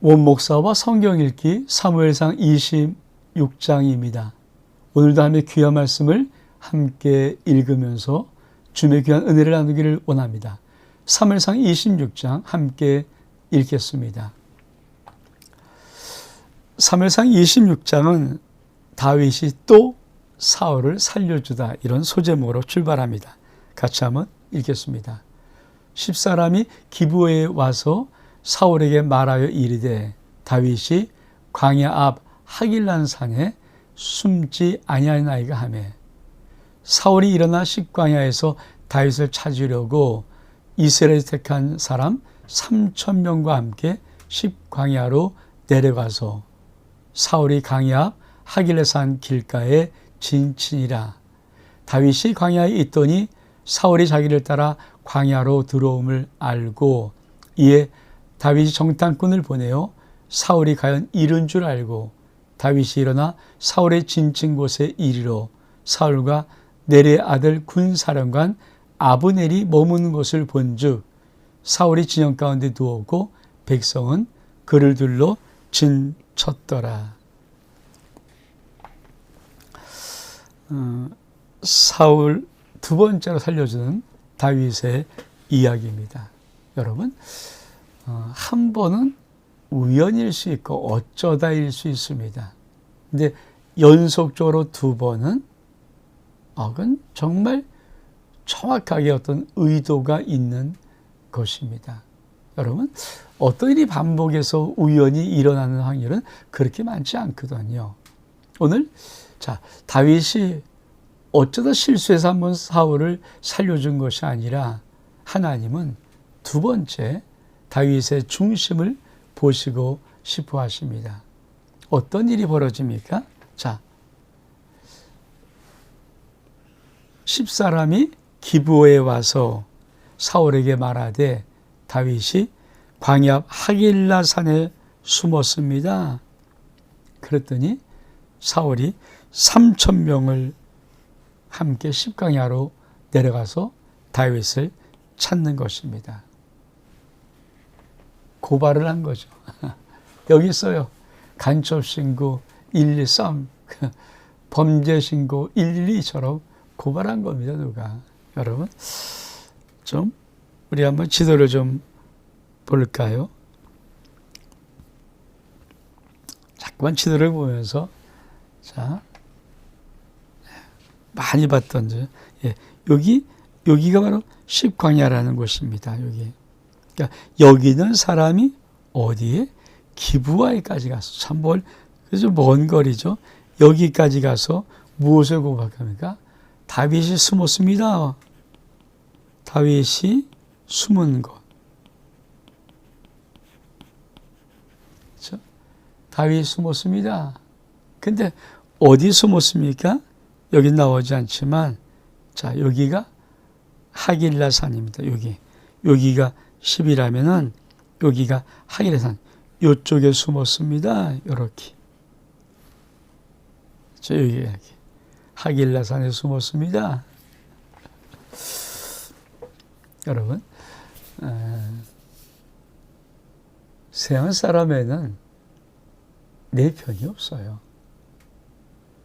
원목사와 성경 읽기 사무엘상 26장입니다. 오늘도 하나님의 귀한 말씀을 함께 읽으면서 주님의 귀한 은혜를 나누기를 원합니다. 사무엘상 26장 함께 읽겠습니다. 사무엘상 26장은 다윗이 또 사울을 살려주다, 이런 소제목으로 출발합니다. 같이 한번 읽겠습니다. 10사람이 기브오에 와서 사울에게 말하여 이르되 다윗이 광야 앞 하길란 산에 숨지 아니하나이까 하매 사울이 일어나 십광야에서 다윗을 찾으려고 이스라엘에 택한 사람 3,000명과 함께 십광야로 내려가서 사울이 광야 앞 하길레산 길가에 진친이라. 다윗이 광야에 있더니 사울이 자기를 따라 광야로 들어옴을 알고 이에 다윗이 정탐꾼을 보내어 사울이 과연 이른 줄 알고 다윗이 일어나 사울의 진친 곳에 이르러 사울과 넬의 아들 군사령관 아브넬이 머무는 것을 본즉 사울이 진영 가운데 누웠고 백성은 그를 둘러 진쳤더라. 사울 두 번째로 살려주는 다윗의 이야기입니다. 여러분, 한 번은 우연일 수 있고 어쩌다일 수 있습니다. 근데 연속적으로 두 번은 그건 정말 정확하게 어떤 의도가 있는 것입니다. 여러분, 어떤 일이 반복해서 우연히 일어나는 확률은 그렇게 많지 않거든요. 오늘 다윗이 어쩌다 실수해서 한번 사울을 살려준 것이 아니라 하나님은 두 번째 다윗의 중심을 보시고 싶어 하십니다. 어떤 일이 벌어집니까? 10사람이 기브오에 와서 사울에게 말하되 다윗이 광야 하길라 산에 숨었습니다. 그랬더니 사울이 3,000명을 함께 십광야로 내려가서 다윗을 찾는 것입니다. 고발을 한 거죠. 여기 있어요. 간첩신고 113, 범죄신고 112처럼 고발한 겁니다. 누가. 여러분, 우리 한번 지도를 좀 볼까요? 자꾸만 지도를 보면서 많이 봤던 여기가 바로 십광야라는 곳입니다. 그러니까 여기 있는 사람이 어디에? 기브오에까지 가서 참 그래서 먼 거리죠. 여기까지 가서 무엇을 고백합니까? 다윗이 숨었습니다. 다윗이 숨은 곳. 그렇죠? 다윗이 숨었습니다. 근데 어디 숨었습니까? 여기 나오지 않지만 여기가 하길라 산입니다. 여기가 10이라면은 여기가 하길라 산. 이쪽에 숨었습니다. 이렇게. 여기 하길라 산에 숨었습니다. 여러분, 세상 사람에는 내 편이 없어요.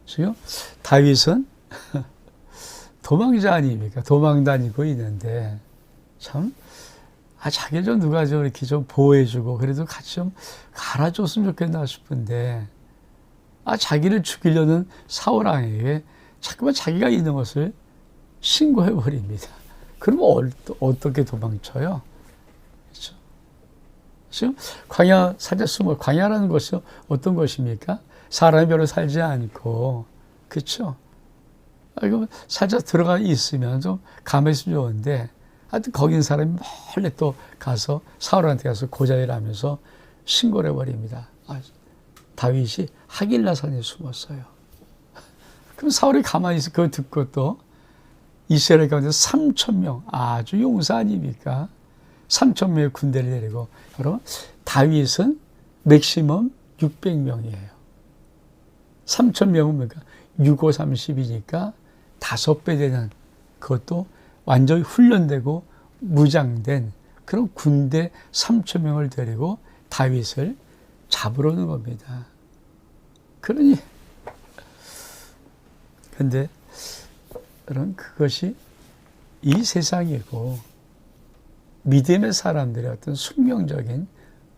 지금 다윗은 도망자 아닙니까? 도망 다니고 있는데 참 자기를 좀 누가 이렇게 좀 보호해주고 그래도 같이 좀 갈아줬으면 좋겠나 싶은데 자기를 죽이려는 사울왕에게 자꾸만 자기가 있는 것을 신고해 버립니다. 그러면 어떻게 도망쳐요? 그렇죠? 지금 광야 살짝 숨어. 광야라는 것이 어떤 것입니까? 사람이 별로 살지 않고, 그렇죠? 이거 살짝 들어가 있으면 좀 가만히 있으면 좋은데, 하여튼 거긴 사람이 멀리 또 가서 사울한테 가서 고자를 하면서 신고를 해버립니다. 다윗이 하길라 산에 숨었어요. 그럼 사울이 가만히 있어 그거 듣고 또 이스라엘 가운데 3,000명, 아주 용사 아닙니까? 3,000명의 군대를 데리고. 여러분, 다윗은 맥시멈 600명이에요. 3,000명은 뭡니까? 6, 5, 30이니까 5배 되는, 그것도 완전히 훈련되고 무장된 그런 군대 3,000명을 데리고 다윗을 잡으러 오는 겁니다. 그러니 근데 그런 그것이 이 세상이고 믿음의 사람들의 어떤 숙명적인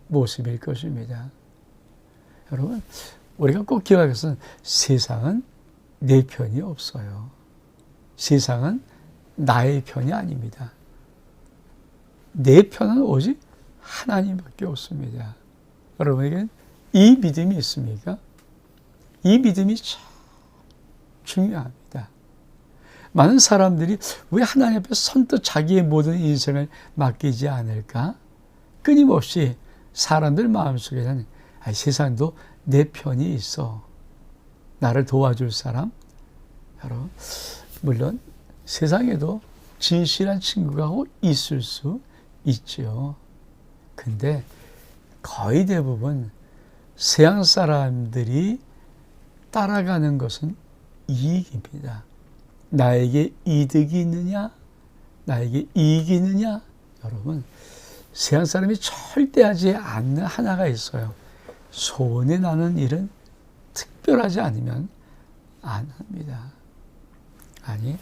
모습일 것입니다. 여러분, 우리가 꼭 기억할 것은 세상은 내 편이 없어요. 세상은 나의 편이 아닙니다. 내 편은 오직 하나님밖에 없습니다. 여러분에게 이 믿음이 있습니까? 이 믿음이 참 중요합니다. 많은 사람들이 왜 하나님 앞에 선뜻 자기의 모든 인생을 맡기지 않을까? 끊임없이 사람들 마음속에는 세상도 내 편이 있어. 나를 도와줄 사람? 여러분, 물론 세상에도 진실한 친구가 있을 수 있죠. 근데 거의 대부분 세상 사람들이 따라가는 것은 이익입니다. 나에게 이득이 있느냐? 나에게 이익이 있느냐? 여러분, 세상 사람이 절대 하지 않는 하나가 있어요. 손해 나는 일은 특별하지 않으면 안 합니다. 아니,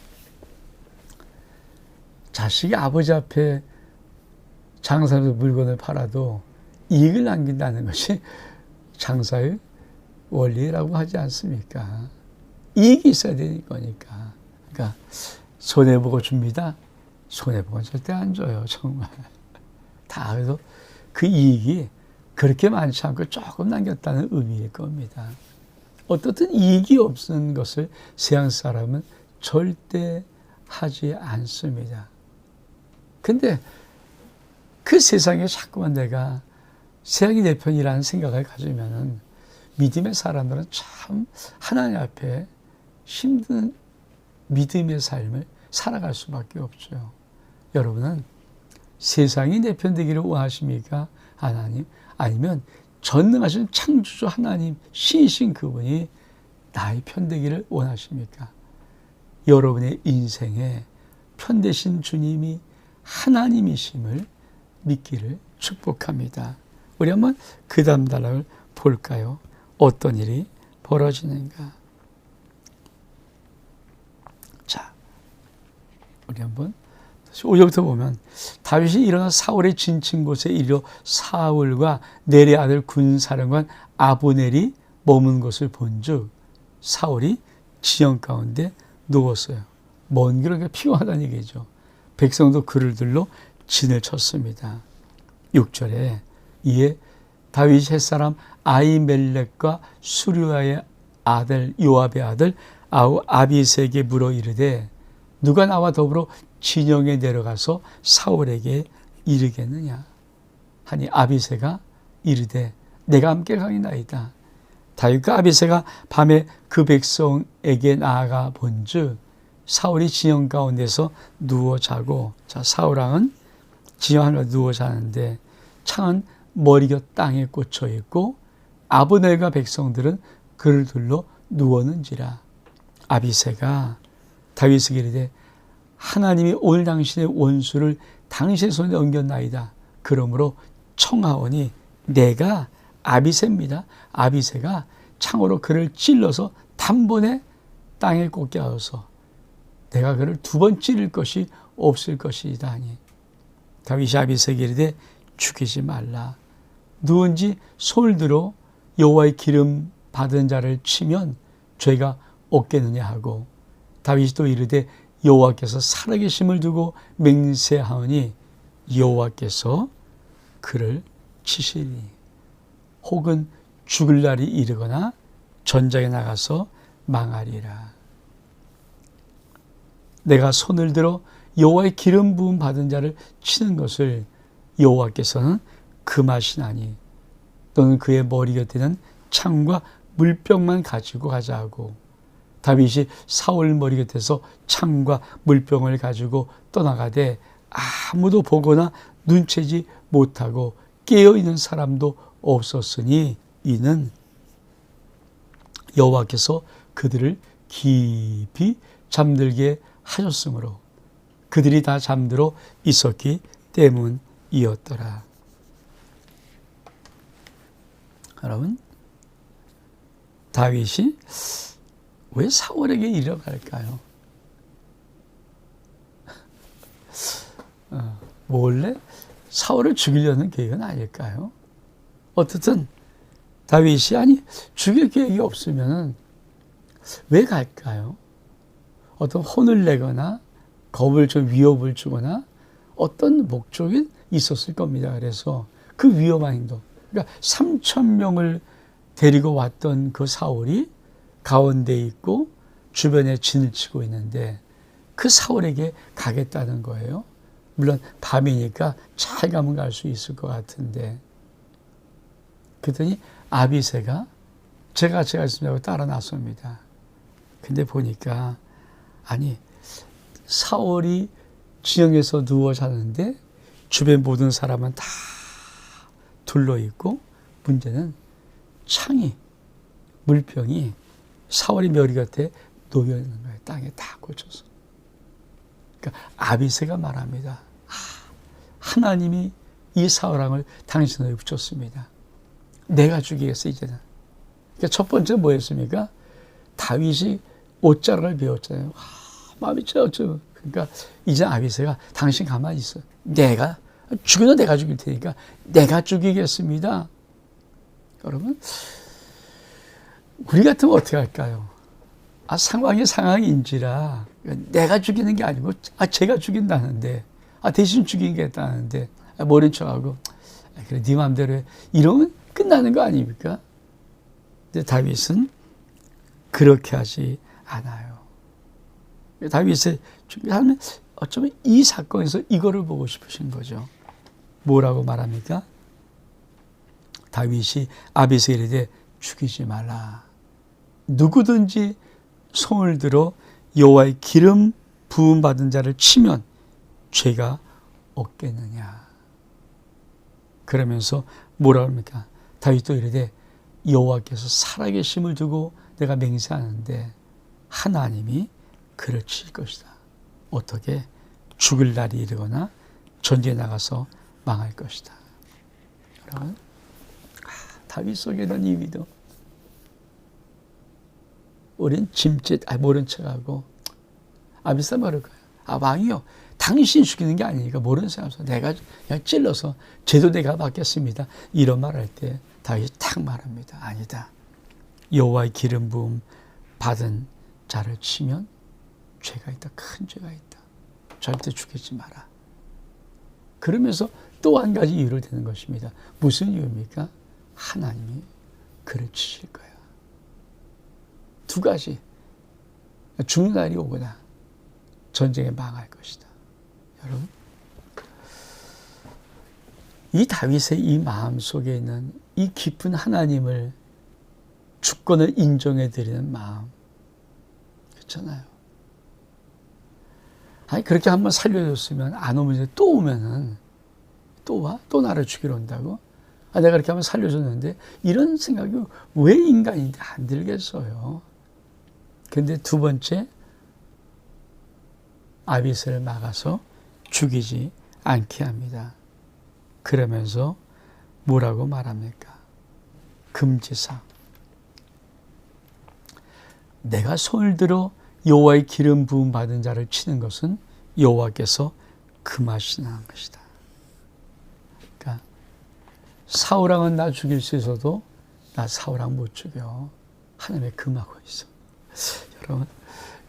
자식이 아버지 앞에 장사하면서 물건을 팔아도 이익을 남긴다는 것이 장사의 원리라고 하지 않습니까? 이익이 있어야 되는 거니까. 그러니까 손해보고 줍니다. 손해보고는 절대 안 줘요. 정말. 다 그래도 그 이익이 그렇게 많지 않고 조금 남겼다는 의미일 겁니다. 어떻든 이익이 없는 것을 세상 사람은 절대 하지 않습니다. 근데 그 세상에 자꾸만 내가 세상이 내 편이라는 생각을 가지면은 믿음의 사람들은 참 하나님 앞에 힘든 믿음의 삶을 살아갈 수밖에 없죠. 여러분은 세상이 내 편 되기를 원하십니까? 하나님? 아니면 전능하신 창조주 하나님, 신이신 그분이 나의 편 되기를 원하십니까? 여러분의 인생에 편 되신 주님이 하나님이심을 믿기를 축복합니다. 우리 한번 그 다음 단락을 볼까요? 어떤 일이 벌어지는가? 자, 우리 한번 5절부터 보면 다윗이 일어나 사울의 진친 곳에 이르러 사울과 넬의 아들 군사령관 아브넬이 머문 것을 본즉 사울이 지형 가운데 누웠어요. 먼 길을 피곤하다는 얘기죠. 백성도 그를 들러 진을 쳤습니다. 6절에 이에 다윗이 햇사람 아히멜렉과 수르야의 아들 요압의 아들 아비새에게 물어 이르되 누가 나와 더불어 진영에 내려가서 사울에게 이르겠느냐 하니 아비새가 이르되 내가 함께 가겠나이다. 다윗과 아비새가 밤에 그 백성에게 나아가 본즉 사울이 진영 가운데서 누워 자고, 자, 사울왕은 진영 하나 누워 자는데 창은 머리곁 땅에 꽂혀 있고 아브넬과 백성들은 그를 둘러 누웠는지라. 아비새가 다윗에게 이르되 하나님이 오늘 당신의 원수를 당신의 손에 옮겼나이다. 그러므로 청하오니 내가 아비새입니다. 아비새가 창으로 그를 찔러서 단번에 땅에 꽂게 하소서. 내가 그를 두 번 찌를 것이 없을 것이다 하니 다윗이 아비새에게 이르되 죽이지 말라. 누군지 손을 들어 여호와의 기름 받은 자를 치면 죄가 없겠느냐 하고 다윗이 또 이르되 여호와께서 살아계심을 두고 맹세하오니 여호와께서 그를 치시리니 혹은 죽을 날이 이르거나 전장에 나가서 망하리라. 내가 손을 들어 여호와의 기름 부음 받은 자를 치는 것을 여호와께서는 금하시나니 너는 그의 머리 곁에는 창과 물병만 가지고 가자 하고 다윗이 사울 머리 곁에서 창과 물병을 가지고 떠나가되 아무도 보거나 눈치지 못하고 깨어있는 사람도 없었으니 이는 여호와께서 그들을 깊이 잠들게 하셨으므로 그들이 다 잠들어 있었기 때문이었더라. 여러분, 다윗이 왜 사울에게 이뤄갈까요? 원래 사울을 죽이려는 계획은 아닐까요? 어쨌든 다윗이 아니 죽일 계획이 없으면 왜 갈까요? 어떤 혼을 내거나 겁을 좀 위협을 주거나 어떤 목적이 있었을 겁니다. 그래서 그 위험한 행동, 그러니까 3,000명을 데리고 왔던 그 사울이 가운데 있고 주변에 진을 치고 있는데 그 사울에게 가겠다는 거예요. 물론 밤이니까 잘 가면 갈 수 있을 것 같은데, 그랬더니 아비새가 제가 있습니다 하고 따라 나섭니다. 근데 보니까 아니 사울이 지형에서 누워 자는데 주변 모든 사람은 다 둘러 있고, 문제는 창이, 물병이 사울의 머리 곁에 놓여 있는 거예요. 땅에 다 꽂혀서. 그러니까 아비새가 말합니다. 하나님이 이 사울왕을 당신에게 붙였습니다. 내가 죽이겠어 이제는. 그러니까 첫 번째 뭐였습니까? 다윗이 옷자락을 배웠잖아요. 마음이 쩌죠. 그러니까 이제 아비새가 당신 가만히 있어. 내가 죽여도 내가 죽일 테니까 내가 죽이겠습니다. 여러분, 우리 같으면 어떻게 할까요? 상황이 상황인지라 내가 죽이는 게 아니고 제가 죽인다는데, 대신 죽이겠다는데 모른 척하고 그래 네 마음대로 해. 이러면 끝나는 거 아닙니까? 근데 다윗은 그렇게 하지 않아요. 다윗의 하면 어쩌면 이 사건에서 이거를 보고 싶으신 거죠. 뭐라고 말합니까? 다윗이 아비새에게 이르되 죽이지 말라. 누구든지 손을 들어 여호와의 기름 부음 받은 자를 치면 죄가 없겠느냐. 그러면서 뭐라 합니까? 다윗도 이르되 여호와께서 살아계심을 두고 내가 맹세하는데 하나님이 그를 칠 것이다. 어떻게? 죽을 날이 이르거나 전쟁에 나가서 망할 것이다. 여러분, 다윗 속에는 이 위도 우린 짐짓 모른 척하고 아비새 말할 거예요. 왕이요, 당신 죽이는 게 아니니까 모르는 사람에서 내가 그냥 찔러서 죄도 내가 받겠습니다. 이런 말 할 때 다윗이 탁 말합니다. 아니다. 여호와의 기름 부음 받은 자를 치면 죄가 있다. 큰 죄가 있다. 절대 죽이지 마라. 그러면서 또 한 가지 이유를 대는 것입니다. 무슨 이유입니까? 하나님이 그를 치실 거야. 두 가지. 죽는 날이 오거나 전쟁에 망할 것이다. 여러분, 이 다윗의 이 마음 속에 있는 이 깊은 하나님을 주권을 인정해 드리는 마음, 그렇잖아요. 아니 그렇게 한번 살려줬으면 안 오면 이제 또 오면은 또 와? 또 나를 죽이러 온다고? 내가 그렇게 한번 살려줬는데 이런 생각이 왜 인간인데 안 들겠어요. 근데 두 번째, 아비새를 막아서 죽이지 않게 합니다. 그러면서 뭐라고 말합니까? 금지사. 내가 손을 들어 여호와의 기름 부음 받은 자를 치는 것은 여호와께서 금하시는 것이다. 그러니까 사울왕은 나 죽일 수 있어도 나 사울왕 못 죽여. 하나님의 금하고 있어. 여러분,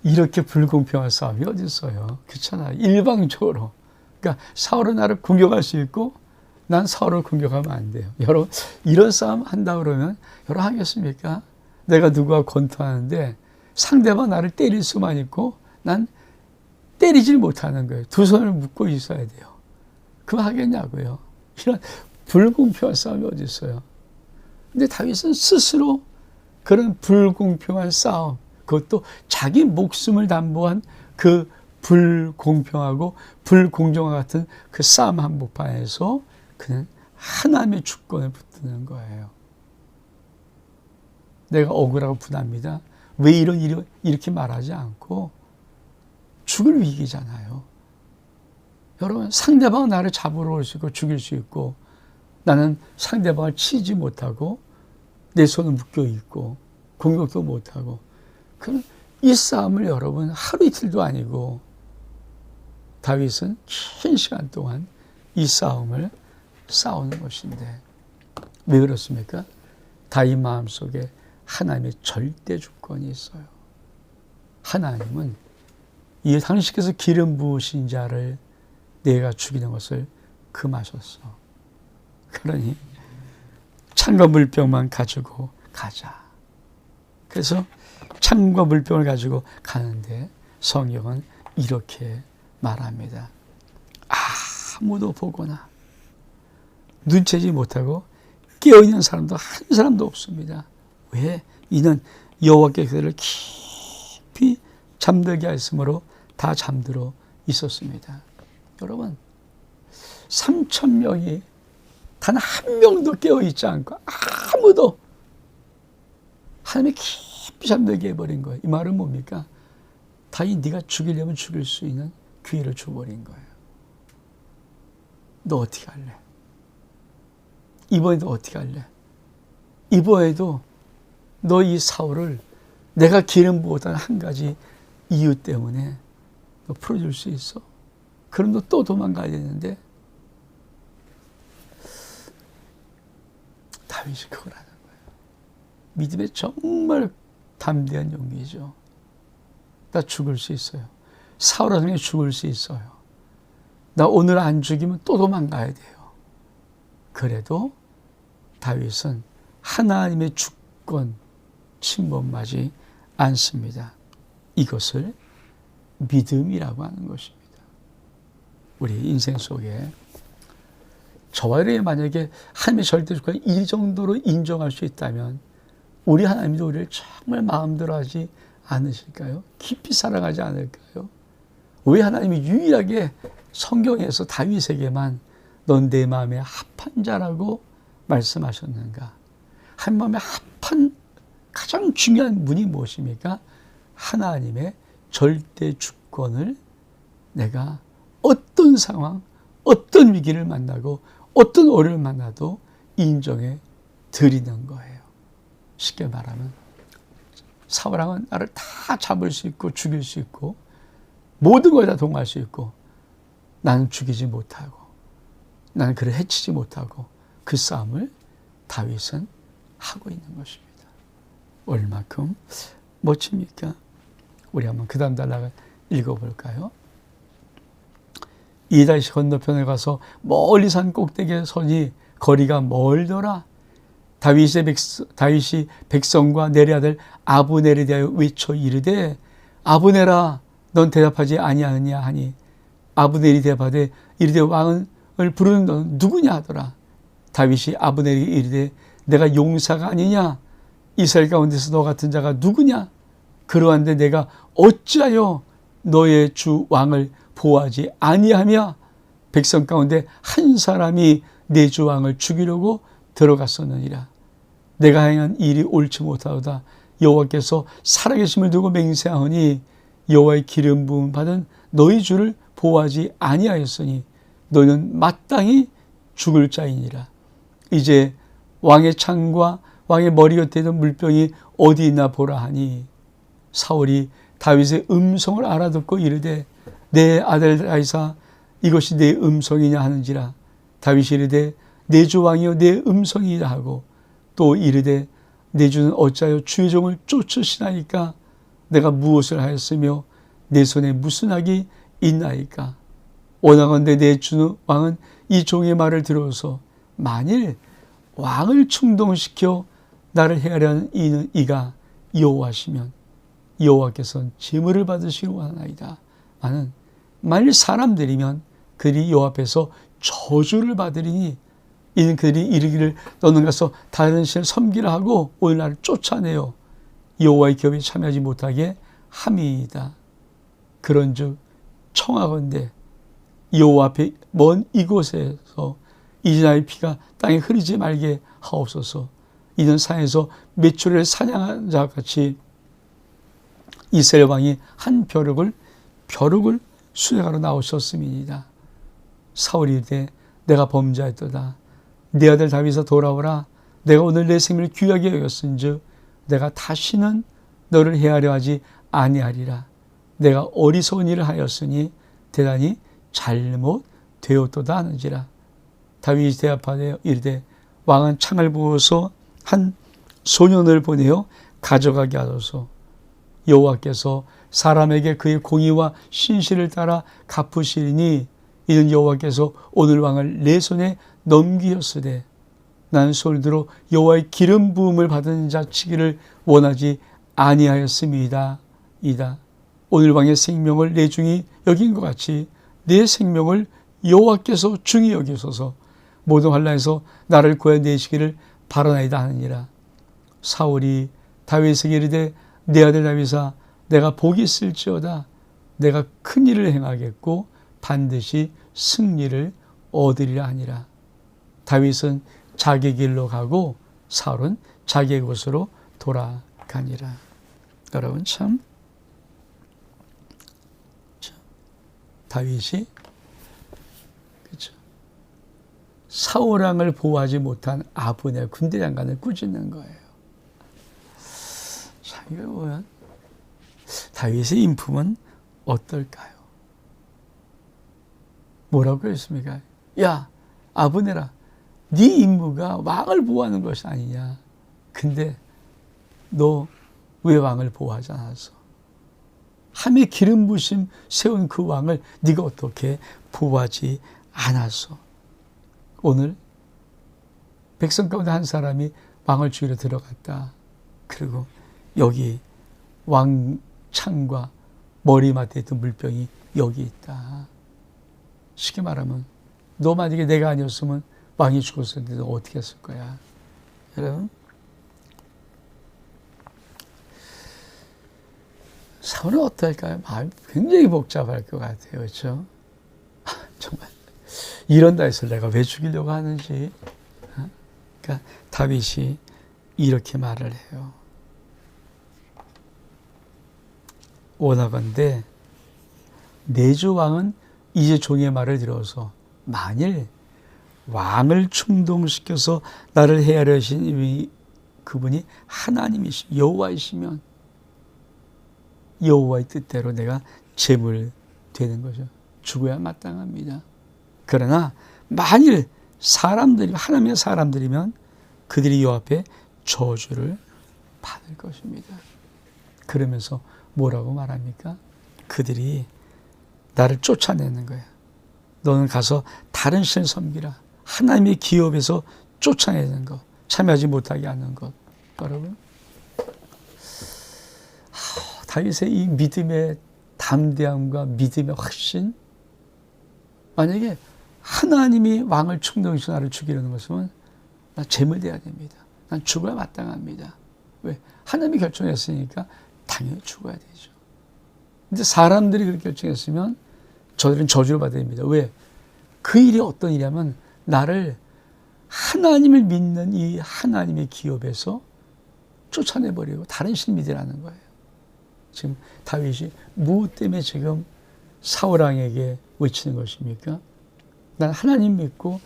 이렇게 불공평한 싸움이 어디 있어요? 그렇잖아요. 일방적으로. 그러니까 사울은 나를 공격할 수 있고 난 사울을 공격하면 안 돼요. 여러분, 이런 싸움 한다 그러면 여러분 하겠습니까? 내가 누구와 권투하는데 상대방 나를 때릴 수만 있고 난 때리질 못하는 거예요. 두 손을 묶고 있어야 돼요. 그거 하겠냐고요. 이런 불공평한 싸움이 어디 있어요? 근데 다윗은 스스로 그런 불공평한 싸움, 그것도 자기 목숨을 담보한 그 불공평하고 불공정과 같은 그 싸움 한복판에서 그는 하나님의 주권을 붙드는 거예요. 내가 억울하고 분합니다. 왜 이런 일이 이렇게 말하지 않고 죽을 위기잖아요. 여러분, 상대방은 나를 잡으러 올 수 있고 죽일 수 있고 나는 상대방을 치지 못하고 내 손은 묶여 있고 공격도 못하고. 그럼 이 싸움을 여러분 하루 이틀도 아니고 다윗은 긴 시간 동안 이 싸움을 싸우는 것인데 왜 그렇습니까? 다윗 마음속에 하나님의 절대 주권이 있어요. 하나님은 이 당신께서 기름 부으신 자를 내가 죽이는 것을 금하셨어. 그러니 창과 물병만 가지고 가자. 그래서 창과 물병을 가지고 가는데 성경은 이렇게 말합니다. 아무도 보거나 눈치채지 못하고 깨어있는 사람도 한 사람도 없습니다. 왜? 이는 여호와께 그들을 깊이 잠들게 하였으므로 다 잠들어 있었습니다. 여러분 3,000명이 단 한 명도 깨어있지 않고 아무도 하나님이 깊이 잠들게 해버린 거예요. 이 말은 뭡니까? 다윗 네가 죽이려면 죽일 수 있는 기회를 줘버린 거예요. 너 어떻게 할래? 이번에도 어떻게 할래? 이번에도 너 이 사울을 내가 기름 부었다는 한 가지 이유 때문에 너 풀어줄 수 있어? 그럼 너 또 도망가야 되는데 다윗이 그걸 하는 거예요. 믿음의 정말 담대한 용기죠. 나 죽을 수 있어요. 사울아 중에 죽을 수 있어요. 나 오늘 안 죽이면 또 도망가야 돼요. 그래도 다윗은 하나님의 주권 침범하지 않습니다. 이것을 믿음이라고 하는 것입니다. 우리 인생 속에 저와 여러분이 만약에 하나님의 절대 주권을 이 정도로 인정할 수 있다면 우리 하나님도 우리를 정말 마음대로 하지 않으실까요? 깊이 사랑하지 않을까요? 왜 하나님이 유일하게 성경에서 다윗에게만 넌 내 마음에 합한 자라고 말씀하셨는가? 한 마음에 합한 가장 중요한 문이 무엇입니까? 하나님의 절대 주권을 내가 어떤 상황, 어떤 위기를 만나고 어떤 어려움을 만나도 인정해 드리는 거예요. 쉽게 말하면 사울왕은 나를 다 잡을 수 있고 죽일 수 있고 모든 걸 다 동할 수 있고 나는 죽이지 못하고 나는 그를 해치지 못하고 그 싸움을 다윗은 하고 있는 것입니다. 얼마큼 멋집니까? 우리 한번 그 다음 단락을 읽어볼까요? 이 다윗이 건너편에 가서 멀리 산 꼭대기에 서니 거리가 멀더라. 다윗이 백성과 내리 아들 아브넬에 대하여 외쳐 이르되 아브넬아 넌 대답하지 아니하느냐 하니 아브넬이 대답하되 이르되 왕을 부르는 너는 누구냐 하더라. 다윗이 아브넬에게 이르되 내가 용사가 아니냐 이스라엘 가운데서 너 같은 자가 누구냐 그러한데 내가 어찌하여 너의 주 왕을 보호하지 아니하며 백성 가운데 한 사람이 내 주 왕을 죽이려고 들어갔었느니라. 내가 행한 일이 옳지 못하도다. 여호와께서 살아계심을 두고 맹세하오니 여호와의 기름 부음 받은 너희 주를 보호하지 아니하였으니 너희는 마땅히 죽을 자이니라. 이제 왕의 창과 왕의 머리 곁에 있는 물병이 어디 있나 보라 하니 사울이 다윗의 음성을 알아듣고 이르되 내 아들 다윗아 이것이 내 음성이냐 하는지라. 다윗이 이르되 내 주 왕이여 내 음성이라 하고 또 이르되 내 주는 어찌하여 주의 종을 쫓으시나이까 내가 무엇을 하였으며 내 손에 무슨 악이 있나이까. 원하건대 내 주 왕은 이 종의 말을 들어서 만일 왕을 충동시켜 나를 해하려는 이가 여호와시면 여호와께서는 제물을 받으시기 원하나이다. 나는 만일 사람들이면 그들이 여호와 앞에서 저주를 받으리니 이는 그들이 이르기를 너는 가서 다른 신을 섬기라 하고 오늘 나를 쫓아내어 여호와의 기업에 참여하지 못하게 함이이다. 그런즉 청하건대 여호와 앞에 먼 이곳에서 이제 나의 피가 땅에 흐르지 말게 하옵소서. 이는 산에서 메추리를 사냥한 자 같이 이스라엘 왕이 한 벼룩을 수행하러 나오셨음이니이다. 사울이 이르되 내가 범죄하였도다. 내 아들 다윗아 돌아오라. 내가 오늘 내 생명을 귀하게 여겼은즉 내가 다시는 너를 해하려 하지 아니하리라. 내가 어리석은 일을 하였으니 대단히 잘못되었도다 하는지라. 다윗이 대답하되 이르되 왕은 창을 부어서 한 소년을 보내어 가져가게 하소서. 여호와께서 사람에게 그의 공의와 신실을 따라 갚으시리니 이는 여호와께서 오늘 왕을 내 손에 넘기셨으되 나는 손을 들어 여호와의 기름 부음을 받은 자 치기를 원하지 아니하였음이다. 오늘 왕의 생명을 내 중히 여긴 것 같이 내 생명을 여호와께서 중히 여기소서. 모든 환난에서 나를 구해내시기를 바라나이다 하느니라. 사울이 다윗에게 이르되 내 아들 다윗아 내가 복이 있을지어다. 내가 큰 일을 행하겠고 반드시 승리를 얻으리라 하니라. 다윗은 자기 길로 가고 사울은 자기의 곳으로 돌아가니라. 여러분 참 다윗이 그렇죠. 사울 왕을 보호하지 못한 아브넬 군대 장관을 꾸짖는 거예요. 자, 이거 보면 다윗의 인품은 어떨까요? 뭐라고 했습니까? 야, 아브넬아, 네 임무가 왕을 보호하는 것이 아니냐. 근데 너 왜 왕을 보호하지 않았어? 함에 기름 부심 세운 그 왕을 네가 어떻게 보호하지 않았어? 오늘 백성 가운데 한 사람이 왕을 죽이러 들어갔다. 그리고 여기 왕창과 머리맡에 있던 물병이 여기 있다. 쉽게 말하면 너 만약에 내가 아니었으면 왕이 죽었을 때 너 어떻게 했을 거야? 여러분 사울은 어떨까요? 마음이 굉장히 복잡할 것 같아요. 그렇죠? 정말 이런다 해서 내가 왜 죽이려고 하는지. 그러니까 다윗이 이렇게 말을 해요. 원하건대 내 주 왕은 이제 종의 말을 들어서 만일 왕을 충동시켜서 나를 해하려 하신 그분이 하나님이시면 여호와이시면 여호와의 뜻대로 내가 제물 되는 거죠. 죽어야 마땅합니다. 그러나 만일 사람들이 하나님의 사람들이면 그들이 요 앞에 저주를 받을 것입니다. 그러면서 뭐라고 말합니까? 그들이 나를 쫓아내는 거야. 너는 가서 다른 신을 섬기라. 하나님의 기업에서 쫓아내는 것, 참여하지 못하게 하는 것. 여러분 다윗의 이 믿음의 담대함과 믿음의 확신, 만약에 하나님이 왕을 충동해서 나를 죽이려는 것은 나 제물돼야 됩니다. 난 죽어야 마땅합니다. 왜? 하나님이 결정했으니까 당연히 죽어야 되죠. 근데 사람들이 그렇게 결정했으면 저들은 저주를 받아야 됩니다. 왜? 그 일이 어떤 일이냐면 나를 하나님을 믿는 이 하나님의 기업에서 쫓아내버리고 다른 신 믿으라는 거예요. 지금 다윗이 무엇 때문에 지금 사울왕에게 외치는 것입니까? 난 하나님 믿고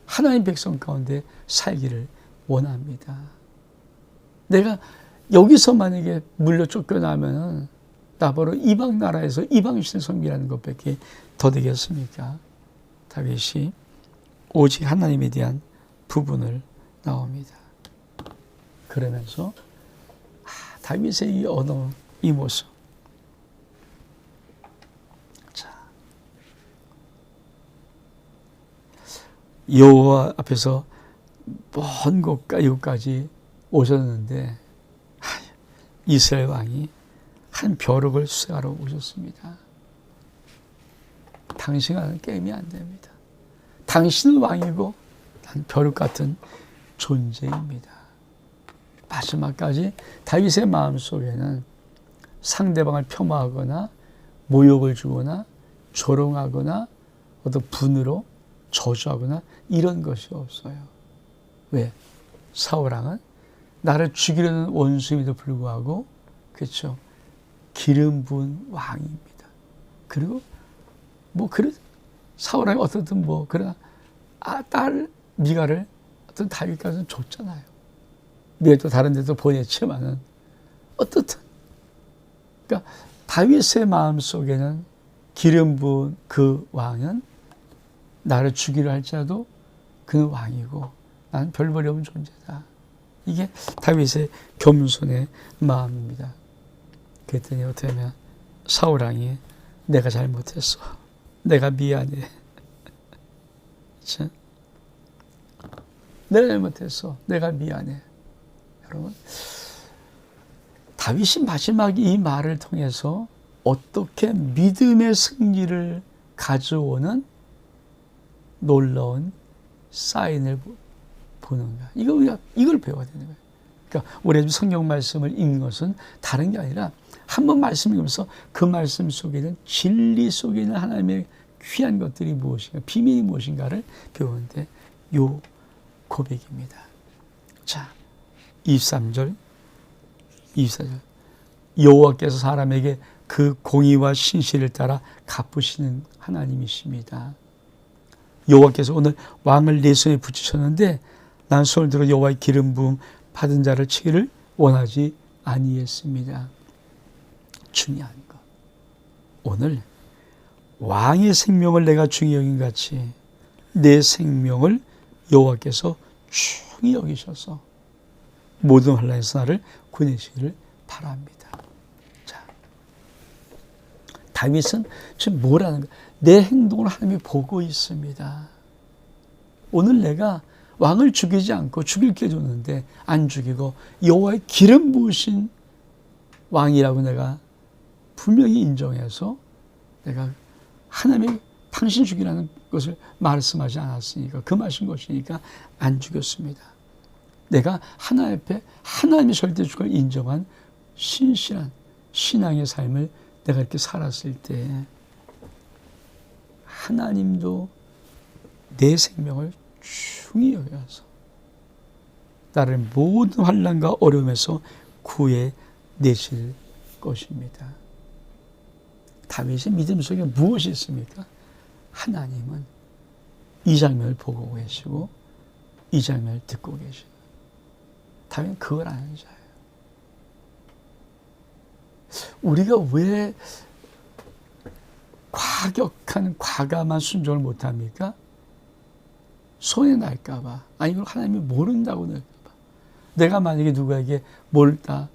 하나님 백성 가운데 살기를 원합니다. 내가 여기서 만약에 물려 쫓겨나면 나 바로 이방 나라에서 이방신을 섬기라는 것밖에 더 되겠습니까? 다윗이 오직 하나님에 대한 부분을 나옵니다. 그러면서 다윗의 이 언어, 이 모습. 자, 여호와 앞에서 먼 곳과 이곳까지 오셨는데 이스라엘 왕이 한 벼룩을 수색하러 오셨습니다. 당신과는 게임이 안 됩니다. 당신은 왕이고 난 벼룩 같은 존재입니다. 마지막까지 다윗의 마음속에는 상대방을 폄하하거나 모욕을 주거나 조롱하거나 어떤 분으로 저주하거나 이런 것이 없어요. 왜? 사울왕은 나를 죽이려는 원수임에도 불구하고 그렇죠. 기름 부은 왕입니다. 그리고 사울왕이 어떻든 그러나 딸 미가를 어떤 다윗까지는 줬잖아요. 미국도 다른 데도 보냈지만은 어떻든 그러니까 다윗의 마음속에는 기름 부은 그 왕은 나를 죽이려 할지라도 그는 왕이고 나는 별 볼이 없는 존재다. 이게 다윗의 겸손의 마음입니다. 그랬더니 어떻게 하면 사울 왕이 내가 잘못했어. 내가 미안해. 내가 잘못했어. 내가 미안해. 여러분, 다윗이 마지막 이 말을 통해서 어떻게 믿음의 승리를 가져오는 놀라운 사인을 보는가. 이걸 배워야 되는 거예요. 그러니까 우리가 성경 말씀을 읽는 것은 다른 게 아니라 한 번 말씀 읽으면서 그 말씀 속에 있는 진리 속에 있는 하나님의 귀한 것들이 무엇인가, 비밀이 무엇인가를 배우는데 요 고백입니다. 자, 23절, 24절. 여호와께서 사람에게 그 공의와 신실을 따라 갚으시는 하나님이십니다. 여호와께서 오늘 왕을 내 손에 붙이셨는데 난 손을 들어 여호와의 기름 부음 받은 자를 치기를 원하지 아니했습니다. 중요한 것. 오늘 왕의 생명을 내가 중히 여긴 같이 내 생명을 여호와께서 중히 여기셔서 모든 환난에서 나를 구원하시기를 바랍니다. 자, 다윗은 지금 뭐라는 거야? 내 행동을 하나님이 보고 있습니다. 오늘 내가 왕을 죽이지 않고 죽일 게 줬는데 안 죽이고 여호와의 기름 부으신 왕이라고 내가 분명히 인정해서 내가 하나님이 당신 죽이라는 것을 말씀하지 않았으니까 그 말씀 것이니까 안 죽였습니다. 내가 하나님 앞에 하나님의 절대 주권을 인정한 신실한 신앙의 삶을 내가 이렇게 살았을 때 하나님도 내 생명을 중히 여겨서 나를 모든 환난과 어려움에서 구해내실 것입니다. 다윗의 믿음 속에 무엇이 있습니까? 하나님은 이 장면을 보고 계시고 이 장면을 듣고 계시고 다윗은 그걸 아는 자예요. 우리가 왜 과격한 과감한 순종을 못합니까? 손해 날까 봐. 아니 이걸 하나님이 모른다고 날까 봐. 내가 만약에 누구에게 뭘 다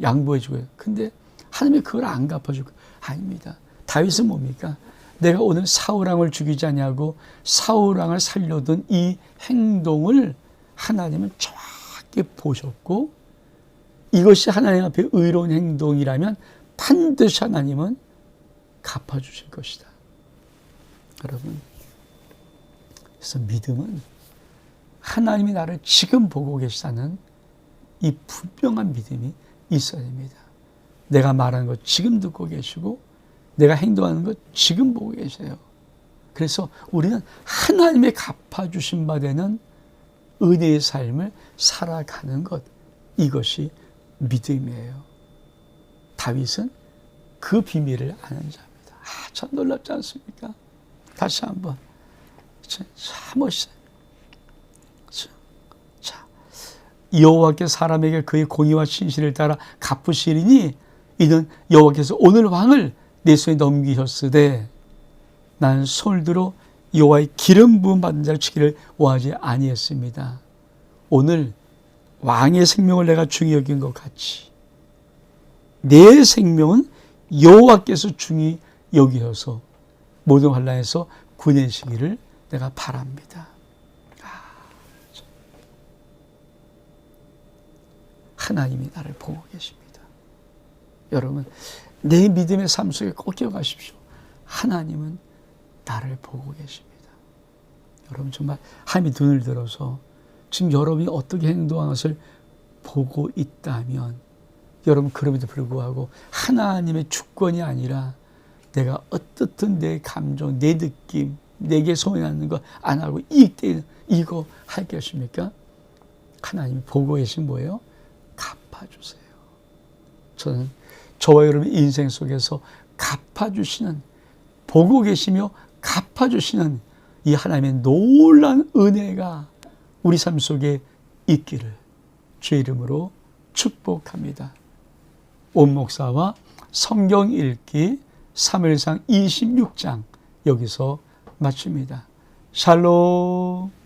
양보해 주고요. 근데 하나님이 그걸 안 갚아주고 아닙니다. 다윗은 뭡니까? 내가 오늘 사울왕을 죽이지 않냐고 사울왕을 살려둔 이 행동을 하나님은 정확히 보셨고 이것이 하나님 앞에 의로운 행동이라면 반드시 하나님은 갚아주실 것이다. 여러분, 그래서 믿음은 하나님이 나를 지금 보고 계시다는 이 분명한 믿음이 있어야 됩니다. 내가 말하는 것 지금 듣고 계시고 내가 행동하는 것 지금 보고 계세요. 그래서 우리는 하나님의 갚아주신 바 되는 은혜의 삶을 살아가는 것, 이것이 믿음이에요. 다윗은 그 비밀을 아는 자입니다. 참 놀랍지 않습니까? 다시 한번 참 멋있어요. 자, 여호와께서 사람에게 그의 공의와 신실을 따라 갚으시리니 이는 여호와께서 오늘 왕을 내 손에 넘기셨으되 나는 손을 들어 여호와의 기름 부음 받은 자를 치기를 원하지 아니했습니다. 오늘 왕의 생명을 내가 중히 여긴 것 같이 내 생명은 여호와께서 중히 여기셔서 모든 환난에서 구원하시기를 내가 바랍니다. 하나님이 나를 보고 계십니다. 여러분, 내 믿음의 삶 속에 꼭 기억하십시오. 하나님은 나를 보고 계십니다. 여러분 정말 하나님이 눈을 들어서 지금 여러분이 어떻게 행동하는 것을 보고 있다면 여러분 그럼에도 불구하고 하나님의 주권이 아니라 내가 어떻든 내 감정, 내 느낌, 내게 소원하는 거 안 하고 이때 이거 할 것입니까? 하나님이 보고 계신 뭐예요? 갚아주세요. 저는 저와 여러분의 인생 속에서 갚아주시는, 보고 계시며 갚아주시는 이 하나님의 놀라운 은혜가 우리 삶 속에 있기를 주의 이름으로 축복합니다. 온 목사와 성경 읽기 3일상 26장 여기서 마칩니다. 샬롬.